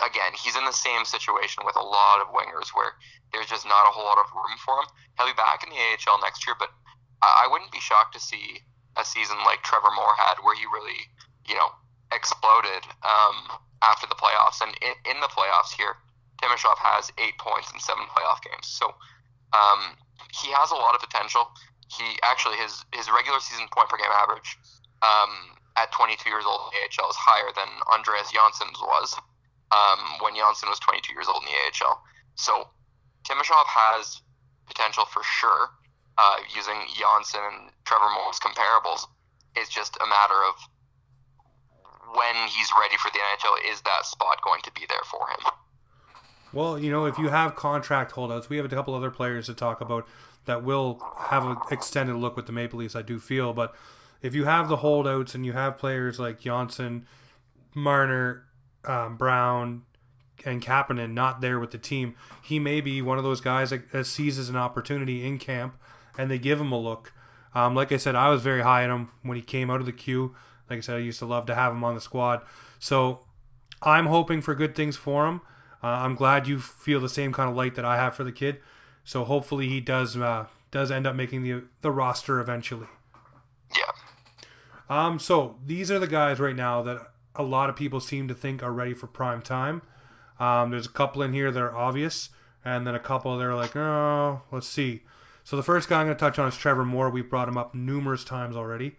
Again, he's in the same situation with a lot of wingers where there's just not a whole lot of room for him. He'll be back in the AHL next year, but I wouldn't be shocked to see a season like Trevor Moore had where he really, exploded after the playoffs. And in the playoffs here, Timashov has 8 points in 7 playoff games. So he has a lot of potential. He actually, his regular season point per game average at 22 years old in the AHL is higher than Andreas Johnsson's was when Johnsson was 22 years old in the AHL. So Timashov has potential for sure. Using Johnsson and Trevor Moore's comparables, it's just a matter of when he's ready for the NHL, is that spot going to be there for him? Well, if you have contract holdouts, we have a couple other players to talk about that will have an extended look with the Maple Leafs, I do feel. But if you have the holdouts and you have players like Johnsson, Marner, Brown, and Kapanen not there with the team, he may be one of those guys that seizes an opportunity in camp and they give him a look. Like I said, I was very high on him when he came out of the queue. Like I said, I used to love to have him on the squad. So I'm hoping for good things for him. I'm glad you feel the same kind of light that I have for the kid. So hopefully he does end up making the roster eventually. Yeah. So these are the guys right now that a lot of people seem to think are ready for prime time. There's a couple in here that are obvious, and then a couple that are like, oh, let's see. So the first guy I'm going to touch on is Trevor Moore. We've brought him up numerous times already.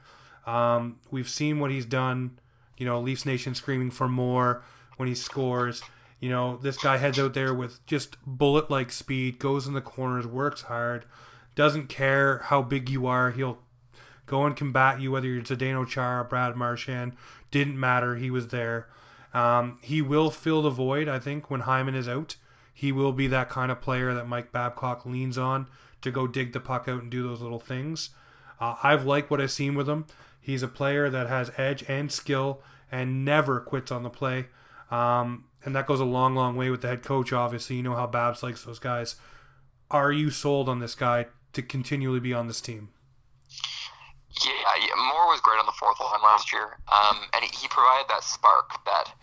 We've seen what he's done. Leafs Nation screaming for more when he scores. This guy heads out there with just bullet-like speed, goes in the corners, works hard, doesn't care how big you are. He'll go and combat you, whether you're Zdeno Chara, Brad Marchand. Didn't matter. He was there. He will fill the void, I think, when Hyman is out. He will be that kind of player that Mike Babcock leans on to go dig the puck out and do those little things. I've liked what I've seen with him. He's a player that has edge and skill and never quits on the play. And that goes a long, long way with the head coach, obviously. You know how Babs likes those guys. are you sold on this guy to continually be on this team? Yeah, Moore was great on the fourth line last year, and he provided that spark that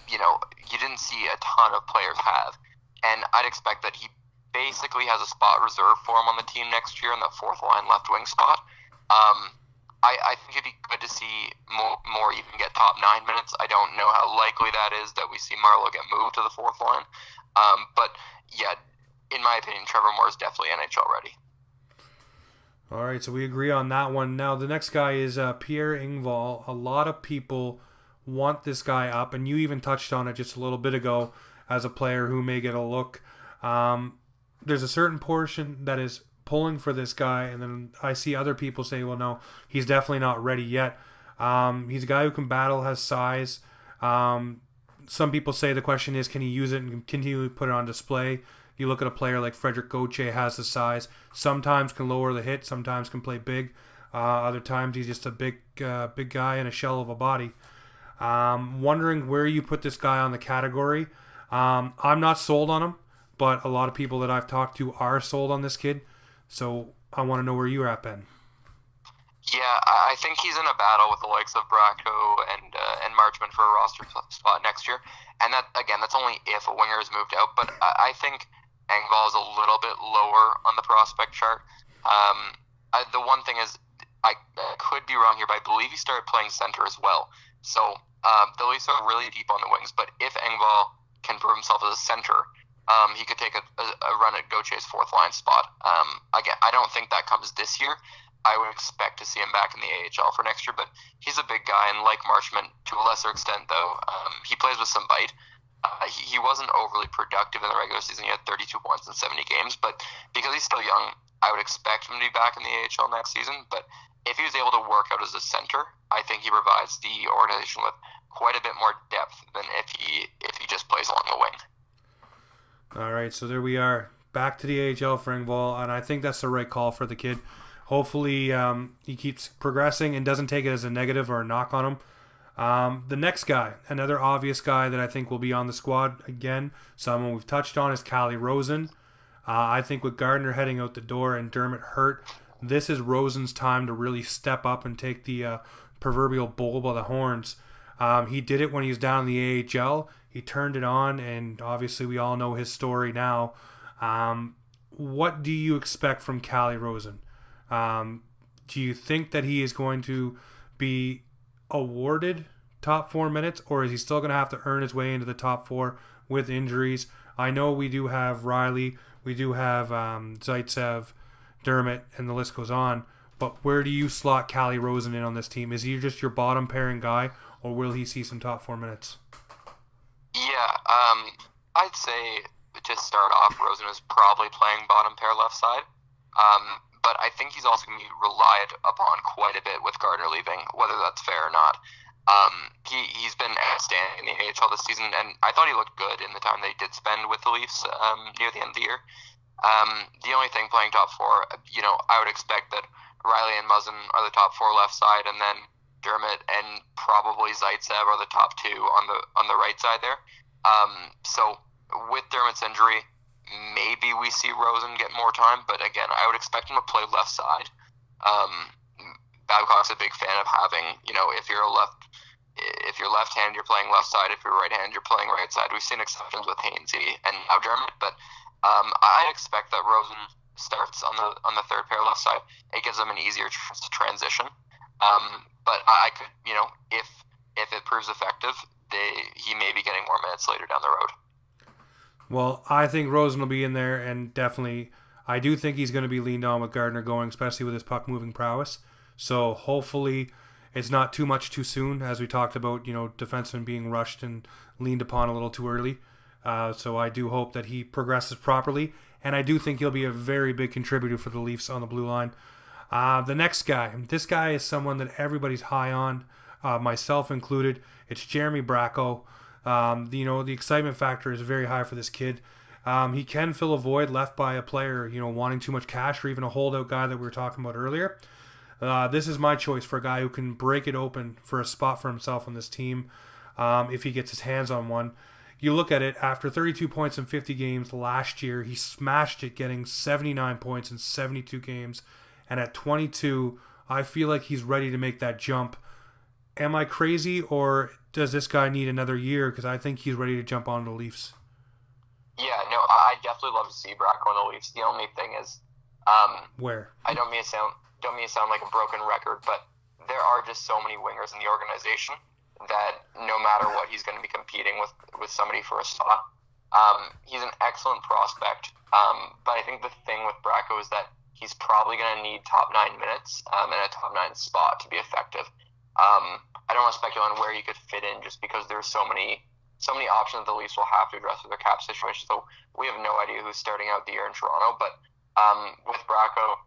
you didn't see a ton of players have, and I'd expect that he basically has a spot reserved for him on the team next year in that fourth line left wing spot. I think it'd be good to see Moore even get top 9 minutes. I don't know how likely that is that we see Marleau get moved to the fourth line, but yeah, in my opinion, Trevor Moore is definitely NHL ready. All right, so we agree on that one. Now, the next guy is Pierre Engvall. A lot of people want this guy up, and you even touched on it just a little bit ago as a player who may get a look. There's a certain portion that is pulling for this guy, and then I see other people say, well, no, he's definitely not ready yet. He's a guy who can battle, has size. Some people say the question is, can he use it and continually put it on display? You look at a player like Frederick Gauthier, has the size, sometimes can lower the hit, sometimes can play big. Other times he's just a big guy and a shell of a body. Wondering where you put this guy on the category. I'm not sold on him, but a lot of people that I've talked to are sold on this kid. So I want to know where you're at, Ben. Yeah, I think he's in a battle with the likes of Bracco and Marchman for a roster spot next year. And that's only if a winger is moved out. But I think Engvall is a little bit lower on the prospect chart. The one thing is, I could be wrong here, but I believe he started playing center as well. So the Leafs are really deep on the wings. But if Engvall can prove himself as a center, he could take a run at Gauthier's fourth line spot. Again, I don't think that comes this year. I would expect to see him back in the AHL for next year, but he's a big guy, and like Marchman, to a lesser extent, though, he plays with some bite. He wasn't overly productive in the regular season. He had 32 points in 70 games, but because he's still young, I would expect him to be back in the AHL next season. But if he was able to work out as a center, I think he provides the organization with quite a bit more depth than if he just plays along the wing. All right, so there we are. Back to the AHL for Engvall, and I think that's the right call for the kid. Hopefully he keeps progressing and doesn't take it as a negative or a knock on him. The next guy, another obvious guy that I think will be on the squad again, someone we've touched on, is Calle Rosen. I think with Gardner heading out the door and Dermott hurt, this is Rosen's time to really step up and take the proverbial bull by the horns. He did it when he was down in the AHL. He turned it on, and obviously we all know his story now. What do you expect from Calle Rosen? Do you think that he is going to be awarded top 4 minutes, or is he still going to have to earn his way into the top 4 with injuries? I know we do have Riley, we do have Zaitsev, Dermott, and the list goes on, but where do you slot Calle Rosen in on this team? Is he just your bottom pairing guy, or will he see some top 4 minutes? Yeah, I'd say to start off, Rosen is probably playing bottom pair left side. But I think he's also going to be relied upon quite a bit with Gardner leaving, whether that's fair or not. He's been outstanding in the AHL this season, and I thought he looked good in the time they did spend with the Leafs near the end of the year. The only thing playing top 4, I would expect that Riley and Muzzin are the top 4 left side, and then Dermott and probably Zaitsev are the top 2 on the right side there. So with Dermott's injury, maybe we see Rosen get more time, but again, I would expect him to play left side. Babcock's a big fan of having, if you're left hand, you're playing left side. If you're right hand, you're playing right side. We've seen exceptions with Hainsey and now Dermott, but I expect that Rosen starts on the third pair left side. It gives them an easier transition. But I could, if it proves effective, he may be getting more minutes later down the road. Well, I think Rosen will be in there, and definitely, I do think he's going to be leaned on with Gardner going, especially with his puck-moving prowess. So hopefully it's not too much too soon, as we talked about, defensemen being rushed and leaned upon a little too early. So I do hope that he progresses properly, and I do think he'll be a very big contributor for the Leafs on the blue line. The next guy, this guy is someone that everybody's high on, myself included. It's Jeremy Bracco. The excitement factor is very high for this kid. He can fill a void left by a player, wanting too much cash, or even a holdout guy that we were talking about earlier. This is my choice for a guy who can break it open for a spot for himself on this team, if he gets his hands on one. you look at it, after 32 points in 50 games last year, he smashed it, getting 79 points in 72 games. And at 22, I feel like he's ready to make that jump. Am I crazy, or does this guy need another year? Because I think he's ready to jump on the Leafs. Yeah, no, I definitely love to see Bracco on the Leafs. The only thing is, where I don't mean to sound like a broken record, but there are just so many wingers in the organization that no matter what, he's going to be competing with somebody for a spot. He's an excellent prospect, but I think the thing with Bracco is that he's probably going to need top 9 minutes and a top 9 spot to be effective. I don't want to speculate on where he could fit in, just because there's so many options the Leafs will have to address with their cap situation. So we have no idea who's starting out the year in Toronto. But with Bracco,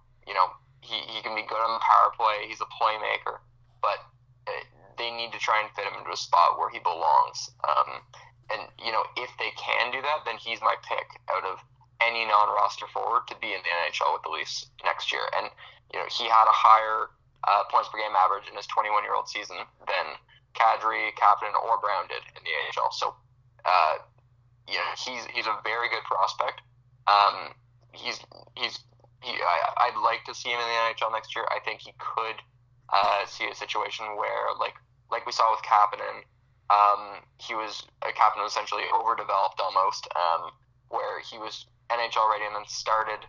he can be good on the power play. He's a playmaker, but they need to try and fit him into a spot where he belongs. And if they can do that, then he's my pick out of any non-roster forward to be in the NHL with the Leafs next year. And he had a higher points per game average in his 21-year-old season than Kadri, Kapanen, or Brown did in the AHL. So, he's a very good prospect. I'd like to see him in the NHL next year. I think he could see a situation where, like we saw with Kapanen, Kapanen was essentially overdeveloped almost, where he was NHL ready and then started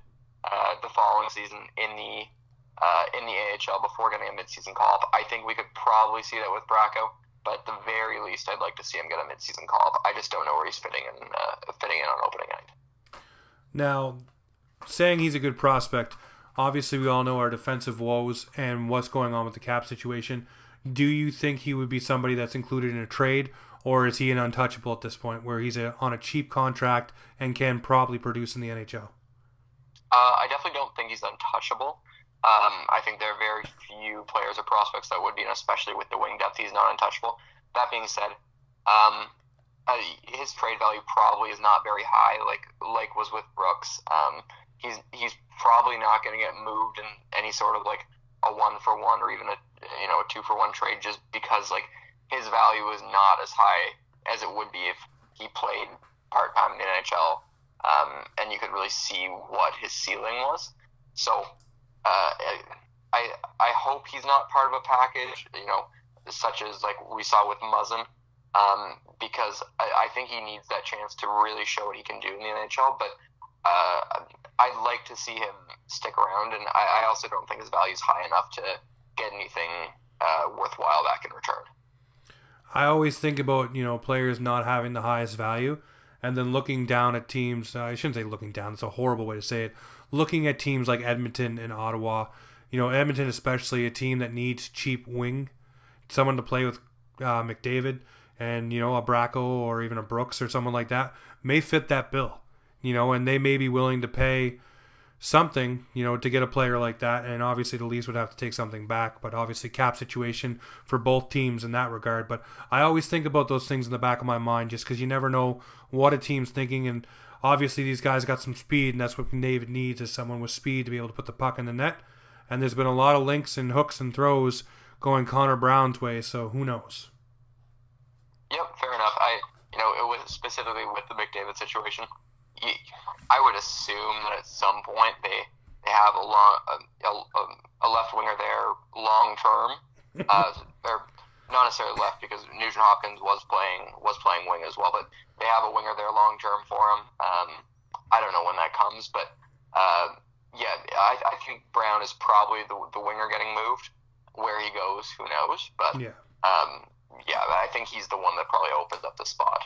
the following season in the AHL before getting a midseason call-up. I think we could probably see that with Bracco, but at the very least, I'd like to see him get a midseason call-up. I just don't know where he's fitting in on opening night. Now, saying he's a good prospect, obviously we all know our defensive woes and what's going on with the cap situation. Do you think he would be somebody that's included in a trade, or is he an untouchable at this point, where he's on a cheap contract and can probably produce in the NHL? I definitely don't think he's untouchable. I think there are very few players or prospects that would be, and especially with the wing depth, he's not untouchable. That being said, his trade value probably is not very high, like was with Brooks. He's probably not going to get moved in any sort of like a 1-for-1 or even a 2-for-1 trade, just because like his value is not as high as it would be if he played part-time in the NHL, and you could really see what his ceiling was. So I hope he's not part of a package, such as like we saw with Muzzin, because I think he needs that chance to really show what he can do in the NHL. But I'd like to see him stick around, and I also don't think his value is high enough to get anything worthwhile back in return. I always think about, players not having the highest value, and then looking down at teams. I shouldn't say looking down, it's a horrible way to say it. Looking at teams like Edmonton and Ottawa, Edmonton especially, a team that needs cheap wing, someone to play with McDavid, and, a Bracco or even a Brooks or someone like that may fit that bill, and they may be willing to pay something, to get a player like that. And obviously the Leafs would have to take something back, but obviously cap situation for both teams in that regard. But I always think about those things in the back of my mind, just because you never know what a team's thinking. And obviously these guys got some speed, and that's what David needs, is someone with speed to be able to put the puck in the net. And there's been a lot of links and hooks and throws going Connor Brown's way, so who knows? Yep, fair enough. It was specifically with the McDavid situation, I would assume that at some point they have a left winger there long term. They're not necessarily left, because Nugent Hopkins was playing wing as well, but they have a winger there long term for him. I don't know when that comes, but I think Brown is probably the winger getting moved. Where he goes, who knows? But I think he's the one that probably opens up the spot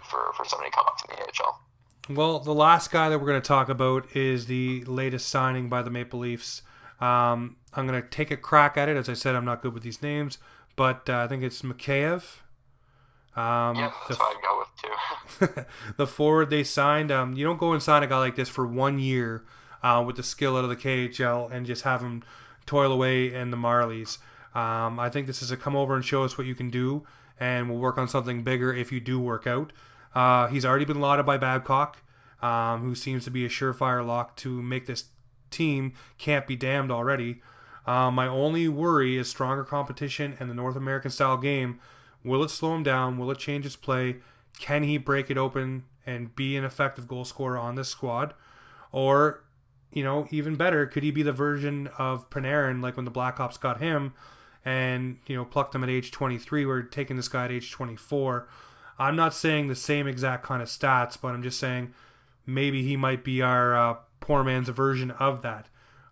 for somebody to come up to the AHL. Well, the last guy that we're going to talk about is the latest signing by the Maple Leafs. I'm going to take a crack at it. As I said, I'm not good with these names, but I think it's Mikheyev. That's what I'd go with too. The forward they signed. You don't go and sign a guy like this for 1 year with the skill out of the KHL and just have him toil away in the Marlies. I think this is a come over and show us what you can do, and we'll work on something bigger if you do work out. He's already been lauded by Babcock, who seems to be a surefire lock to make this team can't be damned already. My only worry is stronger competition and the North American style game. Will it slow him down? Will it change his play? can he break it open and be an effective goal scorer on this squad? Or, even better, could he be the version of Panarin, like when the Blackhawks got him and, plucked him at age 23? We're taking this guy at age 24. I'm not saying the same exact kind of stats, but I'm just saying maybe he might be our poor man's version of that.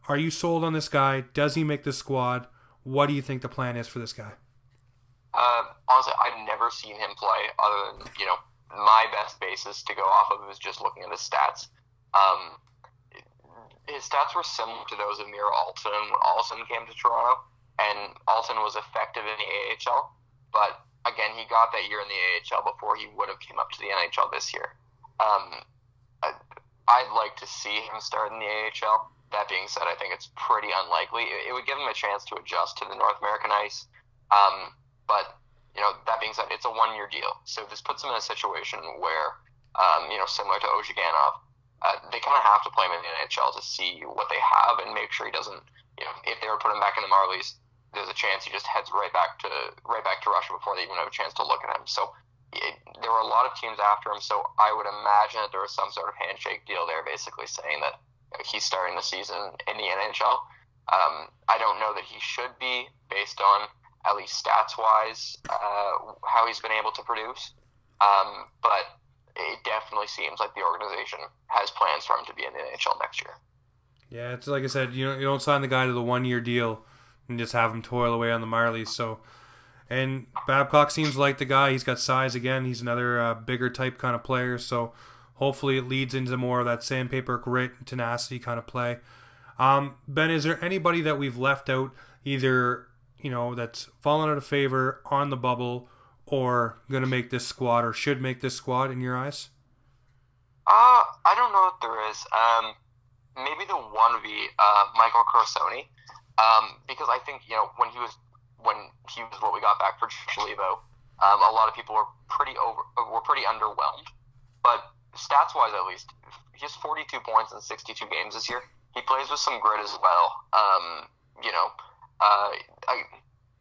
Are you sold on this guy? Does he make the squad? What do you think the plan is for this guy? Honestly, I've never seen him play other than, my best basis to go off of is just looking at his stats. His stats were similar to those of Miro Alton when Alton came to Toronto, and Alton was effective in the AHL, but again, he got that year in the AHL before he would have came up to the NHL this year. I'd like to see him start in the AHL. That being said, I think it's pretty unlikely. It would give him a chance to adjust to the North American ice. But, that being said, it's a one-year deal. So this puts him in a situation where, similar to Ozhiganov, they kind of have to play him in the NHL to see what they have and make sure he doesn't, if they were putting him back in the Marlies, there's a chance he just heads right back to Russia before they even have a chance to look at him. So there were a lot of teams after him, so I would imagine that there was some sort of handshake deal there basically saying that he's starting the season in the NHL. I don't know that he should be based on, at least stats-wise, how he's been able to produce. But it definitely seems like the organization has plans for him to be in the NHL next year. Yeah, it's like I said, you don't sign the guy to the one-year deal and just have him toil away on the Marlies. So, and Babcock seems like the guy. He's got size again. He's another bigger type kind of player. So hopefully it leads into more of that sandpaper grit, tenacity kind of play. Ben, is there anybody that we've left out, either that's fallen out of favor on the bubble or going to make this squad or should make this squad in your eyes? I don't know if there is. Maybe the one would be Michael Corsoni, because I think when he was what we got back for Shelley, a lot of people were pretty underwhelmed. But stats wise, at least, he has 42 points in 62 games this year. He plays with some grit as well.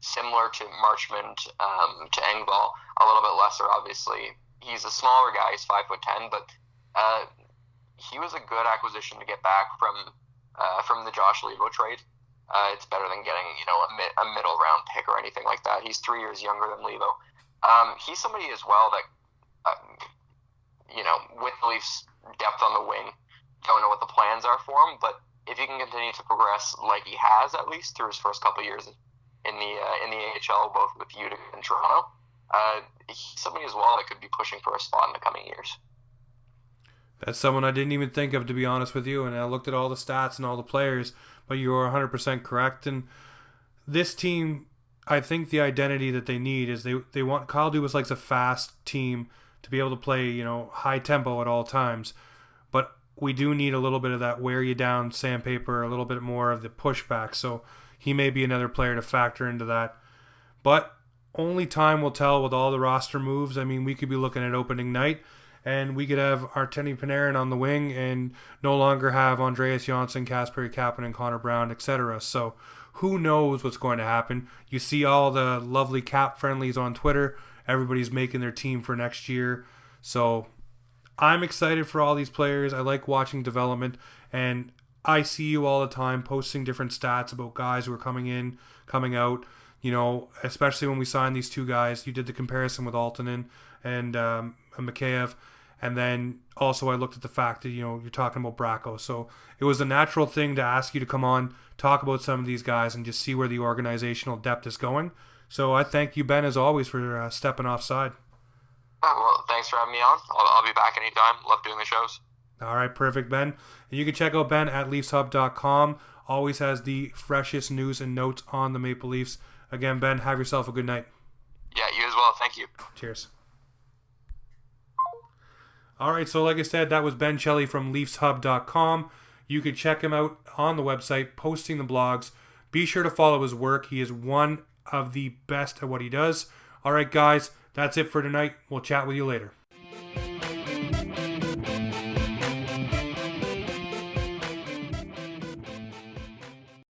Similar to Marchment, to Engvall, a little bit lesser, obviously. He's a smaller guy. He's 5'10", but he was a good acquisition to get back from the Josh Levo trade. It's better than getting a middle round pick or anything like that. He's 3 years younger than Levo. He's somebody as well that with the Leafs' depth on the wing, don't know what the plans are for him, but if he can continue to progress like he has, at least through his first couple of years in the AHL, both with Utica and Toronto, he's somebody as well that could be pushing for a spot in the coming years. That's someone I didn't even think of, to be honest with you, and I looked at all the stats and all the players, but you are 100% correct. And this team, I think the identity that they need is they want, Kyle Dubas likes a fast team to be able to play, high tempo at all times. But we do need a little bit of that wear you down sandpaper, a little bit more of the pushback. So he may be another player to factor into that. But only time will tell with all the roster moves. I mean, we could be looking at opening night and we could have Artemi Panarin on the wing and no longer have Andreas Johnsson, Kasperi Kapanen, Connor Brown, etc. So who knows what's going to happen. You see all the lovely Cap friendlies on Twitter. Everybody's making their team for next year. So I'm excited for all these players. I like watching development, and I see you all the time posting different stats about guys who are coming in, coming out. Especially when we signed these two guys, you did the comparison with Altonen and Mikheyev. And then also I looked at the fact that, you're talking about Bracco. So it was a natural thing to ask you to come on, talk about some of these guys, and just see where the organizational depth is going. So I thank you, Ben, as always, for stepping offside. Well, thanks for having me on. I'll be back anytime. Love doing the shows. All right, perfect, Ben. And you can check out Ben at LeafsHub.com. Always has the freshest news and notes on the Maple Leafs. Again, Ben, have yourself a good night. Yeah, you as well. Thank you. Cheers. All right, so like I said, that was Ben Shelley from LeafsHub.com. You can check him out on the website, posting the blogs. Be sure to follow his work. He is one of the best at what he does. All right, guys, that's it for tonight. We'll chat with you later.